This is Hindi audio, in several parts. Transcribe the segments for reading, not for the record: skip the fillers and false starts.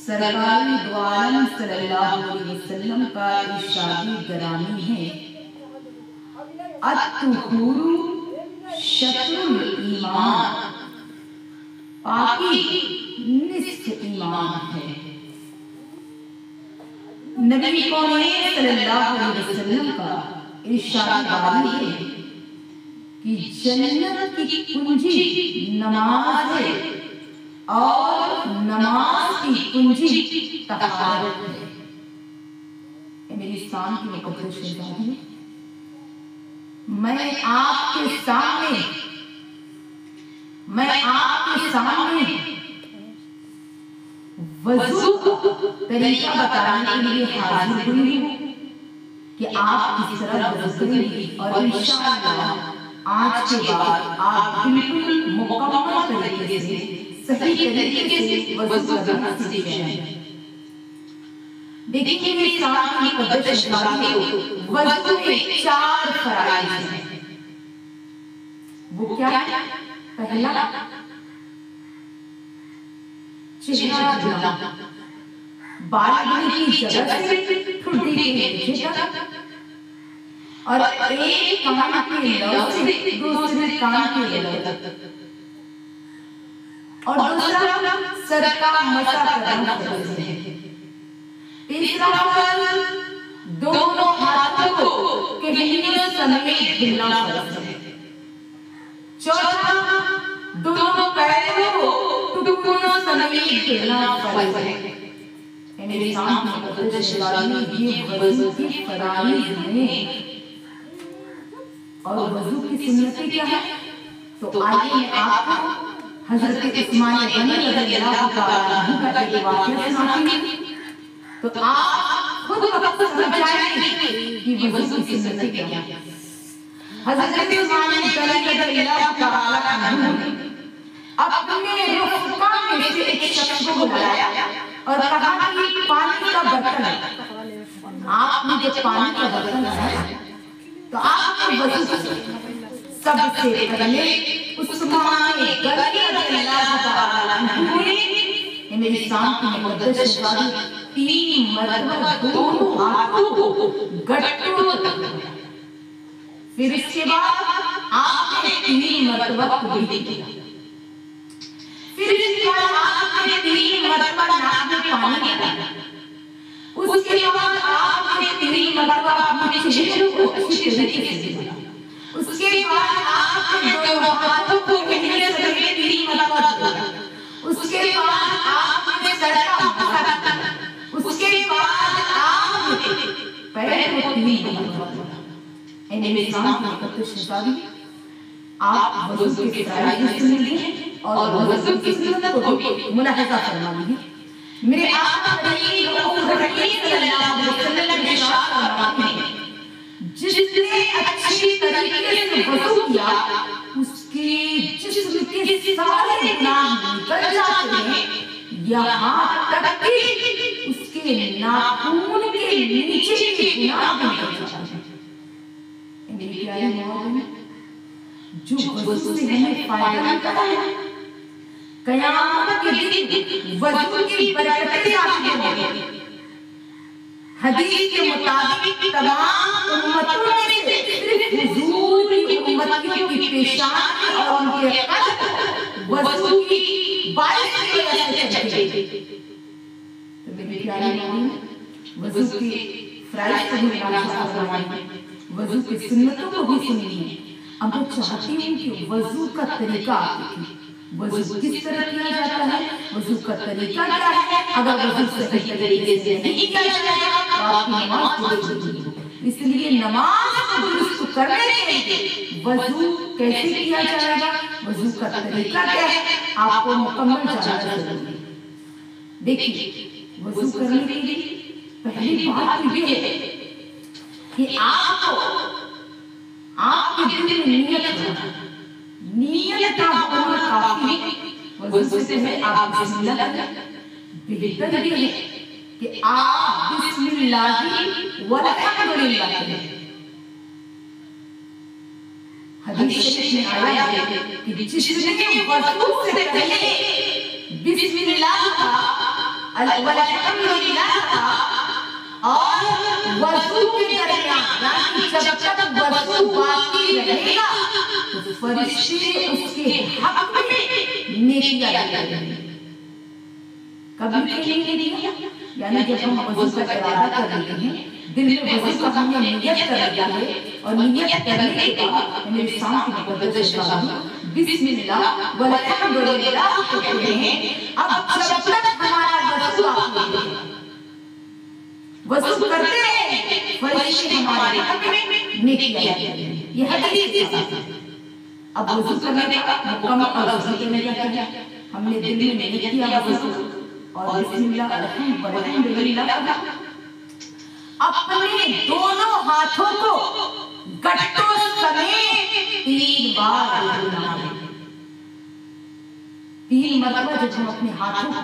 सरकारी द्वारम सल्लल्लाहु अलैहि वसल्लम का इरशादी गरामी है, अत्तुहूरु शत्रुल ईमान, पाकी निस्फ ईमान है। नबी कौनैन सल्लल्लाहु अलैहि वसल्लम का इरशाद बारी है कि जन्नत की कुंजी नमाज है और नमाज की कुंजी तहारत है। मेरी इस्लाम की मुकद्दस शहजादी, मैं आपके सामने वज़ू तरीका बताने के लिए हाजिर हुई हूँ कि आप किस तरह वज़ू करेंगे और इंशाअल्लाह आज के बाद आप बिल्कुल मुकम्मल तरीके से सही तरीके से वज़ू करना सीख जाएंगे। देखिए मेरी इस्लाम की मुकद्दस शहजादियों, वज़ू में 4 फराइज़ हैं। वो क्या है? पहला, चेहरा धुलना, बाल की जगह से ठुड्डी के नीचे तक, और एक कान के लव से दूसरे कान के लव तक, और दूसरा सर का मसा करना फर्ज है। तीसरा फर्ज, दोनों हाथों को कहियों समेत धुलना फर्ज है। चौथा, दोनों पैरों को टुकड़ों समेत धुलना फर्ज है। मेरे सामने मुकद्दस शहजादी, ये वज़ू की फराइज़ हैं। और वज़ू की सुन्नतें क्या है? तो आइए मैं आपको हज़रत उस्मान गनी रज़ियल्लाहु तआला अन्हु का एक वाक़या सुनाती हूँ, तो आप खुद समझ जाएंगे कि वज़ू की सुन्नतें क्या है। हज़रत उस्मान गनी रज़ियल्लाहु तआला अन्हु ने अपने रुफ़क़ा में से एक शख्स को बुलाया और कहा कि पानी का बर्तन है, आपने जब पानी का बर्तन लाया तो आपने वज़ू सबसे पहले उस्मान गनी रज़ियल्लाहु तआला अन्हु ने मेरे सामने मुकद्दस शहजादी 3 मरतबा दोनों हाथों को गट्टों तक, फिर इसके बाद आपने 3 मरतबा कुल्ली किया, फिर इसके बाद आपने 3 मरतबा नाक में पानी डाला, उसके बाद आपने 3 मरतबा अपने चेहरे को अच्छी तरीके से धोया, उसके बाद आपने दोनों हाथों को कहियों समेत 3 मरतबा धोया, उसके बाद आपने सर का मसा किया, उसके बाद आपने पैर को 3 मरतबा धोया। मेरे इस्लाम की मुकद्दस शहजादी, आप वज़ू के फराइज़ सुन लीजिए और वज़ू की सुन्नत को भी मुलाहिज़ा फरमा लीजिए। मेरे आका करीम सल्लल्लाहु अलैहि वसल्लम ने इरशाद फरमाते हैं, जिसने अच्छी तरीके से वज़ू किया उसके जिस्म के सारे गुनाह निकल जाते हैं, यहाँ तक कि उसके नाखून के नीचे के गुनाह भी निकल जाते हैं। मेरी प्यारी मौत, जो वज़ू से हमें फायदा मिलता है, क़यामत के दिन वज़ू की बरकतें हासिल होंगी। हदीस के मुताबिक तमाम उम्मतों में से सिर्फ हुजूर की उम्मतियों की पेशानी और उनके कद वज़ू की बारिश की वजह से चलते। तो मेरी प्यारी मौत, वज़ू की फराइज़ को भी मुलाहिज़ा फरमाइए, वज़ू की सुन्नतों को भी सुनिए। अब मैं चाहती हूँ कि वज़ू का तरीका आप देखिए, वज़ू किस तरह किया जाता है, वज़ू का तरीका क्या है। अगर वज़ू सही तरीके से नहीं किया जाएगा तो आपकी नमाज दुरुस्त नहीं होगी। इसलिए नमाज को दुरुस्त करने के लिए वज़ू कैसे किया जाएगा, वज़ू का तरीका क्या है, आपको मुकम्मल जानना जरूरी है। देखिए, वज़ू करने के लिए पहली बात ये है कि आपके दिल में नियत का होना काफी। वज़ू से पहले आप बिस्मिल्लाह करें। बेहतर ये है कि आप बिस्मिल्लाह वल्हम्दुलिल्लाह करें। हदीस शरीफ में आया है कि जिसने वज़ू से पहले बिस्मिल्लाह का अल्हम्दुलिल्लाह और वजू के दरमियान, यानी जब तक वजू बाकी रहेगा तो फरिश्ते उसके हक में नेकियां करेंगे। कभी नहीं दिया, यानी जब हम वजू का इरादा कर रहे हैं, दिल में वजू का हमने नियत कर लिया है और नियत करने के बाद मेरे सामने मुकद्दस शब्द बिस्मिल्लाह वल्हम्दुलिल्लाह कहते हैं। अब जब तक हमारा वजू बाकी है, वजू करते रहे फरिश्ते हमारे हक में नेकियां करेंगे। ये हदीस है। अब वजू करने का मुकम्मल वजू करने का क्या, हमने दिल में नियत किया वजू और बिस्मिल्लाह अल्हम्दुलिल्लाह, अपने दोनों हाथों को गट्टों समेत 3 बार धुलना है। 3 मरतबा जब हम अपने हाथों को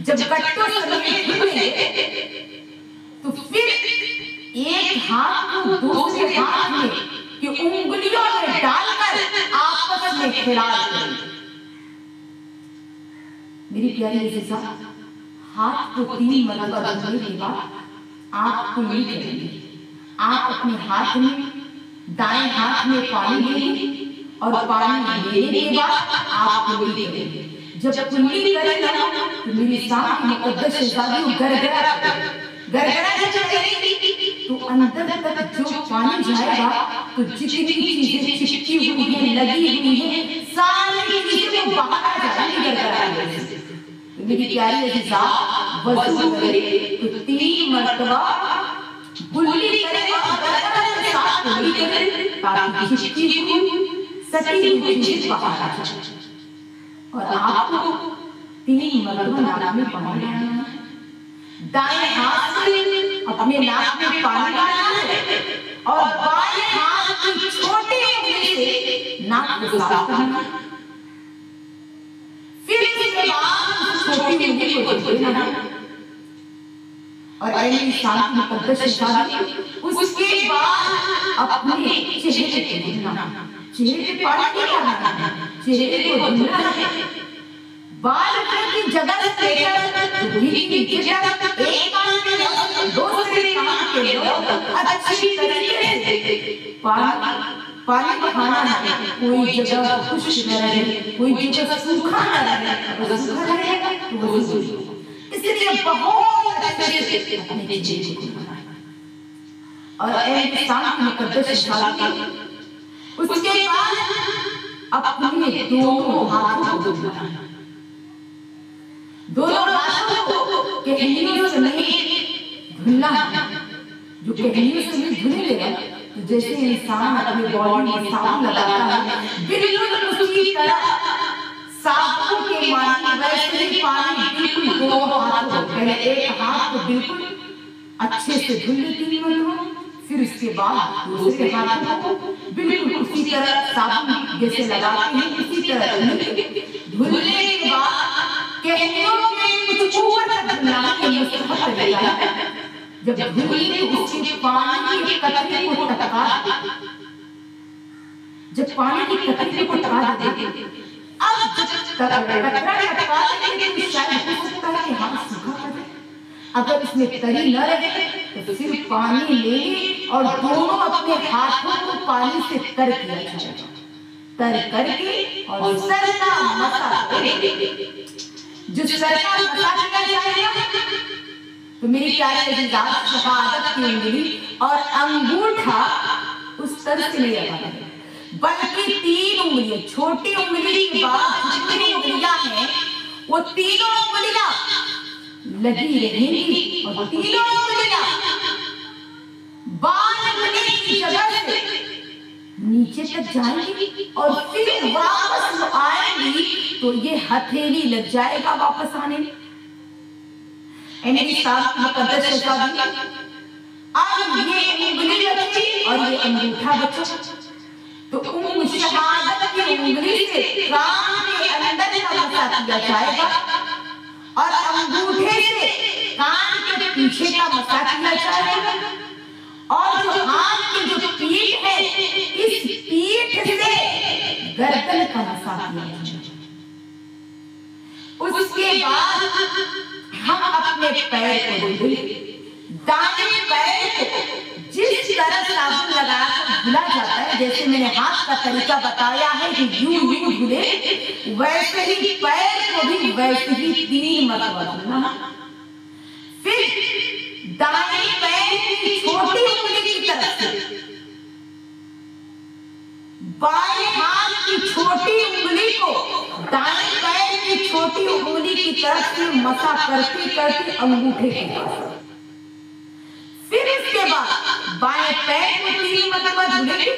जब गट्टों समेत धुलेंगे तो फिर एक हाथ को दूसरे हाथ में की उंगलियों में डालकर आपस में खिलाल करेंगे। मेरी प्यारी अज़ीज़ा, हाथ को 3 मरतबा धुलने के बाद आप कुल्ली करेंगे। आप अपने हाथ में, दाएं हाथ में पानी लेंगे और पानी लेने के बाद आप कुल्ली करेंगे। जब कुल्ली करेंगे तो मेरी सामने मुकद्दस शहजादी गरगरा करेंगी तो अंदर तक जो पानी जाएगा तो जितनी चीजें चिपकी हुई हैं, लगी हुई हैं, सारी चीजें बाहर आ जाएंगी गरगरा। मेरी प्यारी अज़ीज़ा, वज़ू करे तो 3 मरतबा कुल्ली करे और गरगरा के साथ कुल्ली करे ताकि चिपकी हुई सटी हुई चीज बाहर आ जाए। और आपको 3 मरतबा नाक में पानी डालना है, दाएं हाथ से अपने नाक में पानी डालना है और बाएं हाथ की छोटी उंगली से नाक को साफ करना है। फिर इसके बाद छोटी उंगली को धोना है और ऐसी शांति मुकद्दस शहजादी उसके बाद अपने चेहरे को धोना, चेहरे पे पानी नहीं डालना, चेहरे को धोना है। बाल की जगह से लेकर नीचे तक एक कान पे दूसरे कान पे अच्छी तरीके से पानी बहाना है। कोई जगह खुश्क न रहे, कोई जगह सूखा न रहे, अगर सूखा रहेगा तो वो जरूरी। इसलिए बहुत अच्छे से अपने चेहरे को धोना है। और ऐसे शांति मुकद्दस शहजादी उसके बाद अपने दोनों हाथों को धोना है। दोनों हाथों को कहनियों से नहीं धुलना है। जो कहनियों से नहीं धुलेगा तो जैसे इंसान अपने बॉडी में साबुन लगाता है, बिल्कुल उसी तरह साबुन के मानी वैसे ही पानी बिल्कुल दोनों हाथों को, पहले एक हाथ को बिल्कुल अच्छे से धुल लेती हूँ, फिर उसके बाद दूसरे हाथों को बिल्कुल उसी तरह साबुन जैसे लगाते हैं उसी तरह धुलने के बाद कहनियों में कुछ ऊपर तक धुलना है। मुस्तहब तरीका है, जब धुली तो उसके पानी के कतरे को टपका, जब पानी की कतरे को टपका देते, अब जब कतरा टपका देते तो शायद हो सकता है कि हाथ सूखा पड़े। अगर इसमें तरी न रहे तो फिर पानी लेंगे और दोनों अपने हाथों को पानी से तर किया जाएगा, तर करके और सर का मसा करेंगे। जो सर का मसा किया जाएगा तो मेरी प्यारी अज़ीज़ा, शहादत की उंगली और अंगूठा उस तरह से नहीं लगा, बल्कि 3 उंगलियां, छोटी उंगली के बाद जितनी उंगलियां हैं वो तीनों उंगलियां लगी रहेंगी और तीनों उंगलियां बाल उंगली की जगह से नीचे तक जाएंगी और फिर वापस आएंगी तो ये हथेली लग जाएगा वापस आने में। मेरी साथ मुकद्दस शहजादी, अब ये उंगली बची और ये अंगूठा बचा तो शहादत की उंगली से कान के अंदर का मसा किया जाएगा और अंगूठे से कान के पीछे का मसा किया जाएगा और जो हाथ की जो पीठ है इस पीठ से गर्दन का मसा किया जाएगा। उसके बाद पैर को धुले। दाएं पैर को जिस तरह साबुन लगाकर धुला जाता है, जैसे मैंने हाथ का तरीका बताया है कि यूं धुले, वैसे ही पैर को भी वैसे ही 3 मरतबा धुलना। फिर दाएं पैर की छोटी उंगली की तरफ से बाएं हाथ की छोटी उंगली को दाएं पैर की छोटी उंगली की तरफ से मसा करते करते अंगूठे के पास। फिर इसके बाद बाएं पैर को 3 मरतबा धुलेंगे।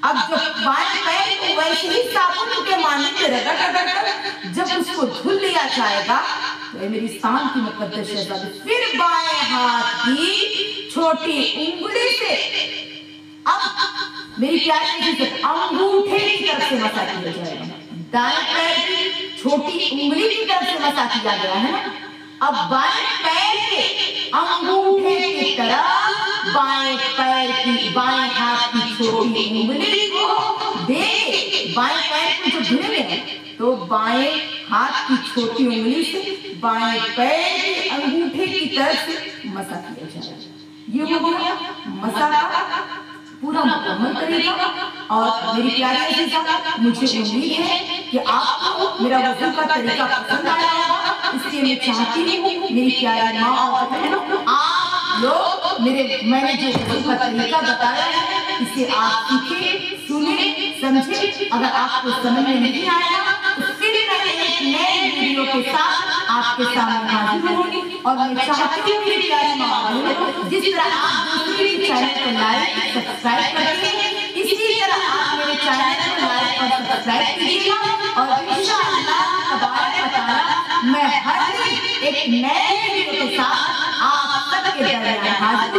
अब जब बाएं पैर को वैसे ही साबुन के माने रगड़ जब उसको धुल लिया जाएगा, तो मेरी स्थान की मुकद्दस शहजादी, फिर बाएं हाथ की छोटी उंगली से अब मेरी प्यारी से अंगूठे की तरफ से मसा किया जाएगा। दाएं पैर की छोटी उंगली की तरफ से मसा किया गया है ना। अब बाएं पैर के अंगूठे की तरफ बाएं हाथ की छोटी उंगली को दे, बाएं पैर को जो धुलेंगे तो बाएं हाथ की छोटी उंगली से बाएं पैर के अंगूठे की तरफ से मसा किया जाएगा। ये हो गया मसा का पूरा मुकम्मल तरीका। और मेरी प्यारी अज़ीज़ा, मुझे उम्मीद है कि आपको मेरा वज़ू का तरीका पसंद आया होगा। इसलिए मैं चाहती हूँ मेरी प्यारी माँ और बहनों, आप लोग मैंने जो वज़ू का तरीका बताया है इसे आप सीखें, सुने, समझे। अगर आपको समझ में नहीं आया तो फिर मैं एक नए वीडियो के साथ आपके सामने हाजिर होंगी। और मैं चाहती हूँ मेरी प्यारी माँ और बहनों, जिस तरह आप दूसरे चैनल को लाइक सब्सक्राइब करते हैं, इसी तरह आप मेरे चैनल को लाइक और सब्सक्राइब कीजिएगा। और इंशाअल्लाह तबारक व तआला मैं हर दिन एक नए वीडियो के साथ आप सबके दरमियान हाजिर